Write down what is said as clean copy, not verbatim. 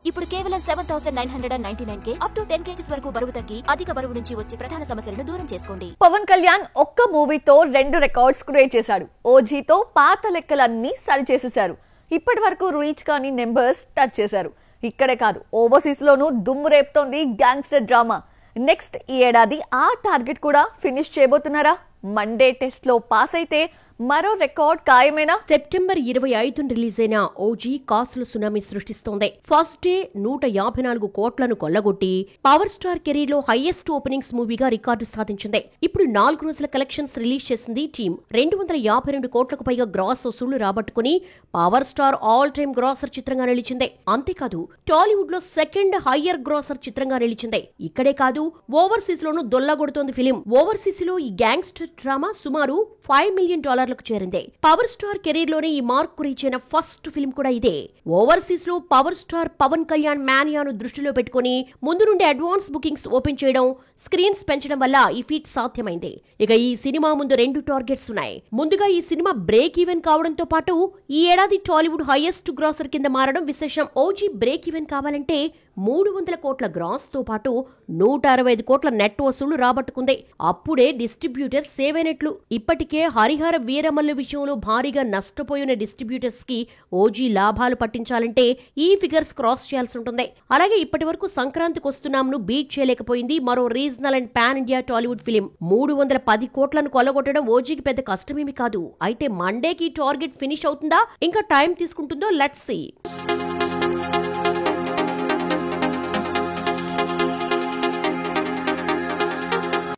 ఇప్పుడు కేవలం 7,999 up to 10 kgs వరకు బరువు తగ్గి అధిక బరువు నుంచి వచ్చే ప్రధాన సమస్యలను దూరం చేసుకోండి. పవన్ కళ్యాణ్ ఒక్క మూవీతో 2 రికార్డ్స్ క్రియేట్ చేశాడు. ఓజీతో పాత లెక్కలన్నీ సరి చేసేశారు. ఇప్పటి వరకు రీచ్ కాని నెంబర్స్ టచ్ చేశారు. ఇక్కడే కాదు, ఓవర్సీస్ లోనూ దుమ్ము రేపుతోంది గ్యాంగ్స్టర్ డ్రామా. నెక్స్ట్ ఈ ఏడాది ఆ టార్గెట్ కూడా ఫినిష్ చేయబోతున్నారా? మండే టెస్ట్ లో పాస్ అయితే మరో రికార్డ్ ఖాయమేనా? సెప్టెంబర్ 25 రిలీజ్ అయిన ఓజీ కాసుల సునామీ సృష్టిస్తోంది. ఫస్ట్ డే 154 కోట్లను కొల్లగొట్టి పవర్ స్టార్ కెరీర్ లో హైయెస్ట్ ఓపెనింగ్స్ మూవీగా రికార్డు సాధించింది. ఇప్పుడు 4 రోజుల కలెక్షన్స్ రిలీజ్ చేసింది టీమ్. 252 కోట్లకు పైగా గ్రాస్ వసూళ్లు రాబట్టుకుని power star all time grosser చిత్రంగా నిలిచింది. అంతేకాదు, టాలీవుడ్ లో సెకండ్ హయ్యర్ గ్రాసర్ చిత్రంగా నిలిచింది. ఇక్కడే కాదు, ఓవర్సీస్ లోనూ దొల్లాగొడుతోంది ఫిలిం. ఓవర్సీస్ లో ఈ గ్యాంగ్స్టర్ డ్రామా సుమారు $5 మిలియన్ చేరింది. పవర్ స్టార్ కెరీర్ లోనే ఈ మార్క్ రీచ్ అయిన ఫస్ట్ ఫిల్మ్ కూడా ఇదే. ఓవర్సీస్ లో పవర్ స్టార్ పవన్ కళ్యాణ్ మానియాను దృష్టిలో పెట్టుకుని ముందు నుండి అడ్వాన్స్ బుకింగ్స్ ఓపెన్ చేయడం, స్క్రీన్స్ పెంచడం వల్ల ఈ ఫీట్ సాధ్యమైంది. ఇక ఈ సినిమా ముందు 2 టార్గెట్స్ ఉన్నాయి. ముందుగా ఈ సినిమా బ్రేక్ ఈవెన్ కావడంతో పాటు ఈ ఏడాది టాలీవుడ్ హైయెస్ట్ గ్రాసర్ కింద మారడం విశేషం. ఓజీ బ్రేక్ ఈవెన్ కావాలంటే 300 కోట్ల గ్రాస్ తో పాటు 165 కోట్ల నెట్ వసూళ్లు రాబట్టుకుంది. అప్పుడే డిస్ట్రిబ్యూటర్ సేవ్ అయినట్లు. ఇప్పటికే హరిహర వీరమల్లు విషయంలో భారీగా నష్టపోయిన డిస్ట్రిబ్యూటర్స్ కి ఓజీ లాభాలు పట్టించాలంటే ఈ ఫిగర్స్ క్రాస్ చేయాల్సి ఉంటుంది. అలాగే ఇప్పటి వరకు సంక్రాంతికి వస్తున్నాంను బీట్ చేయలేకపోయింది మరో regional and pan India Tollywood film. 310 కోట్లను కొల్లగొట్టడం ఓజీకి పెద్ద కష్టమేమి కాదు. అయితే మండేకి టార్గెట్ ఫినిష్ అవుతుందా, ఇంకా టైం తీసుకుంటుందో లెట్స్ సీ.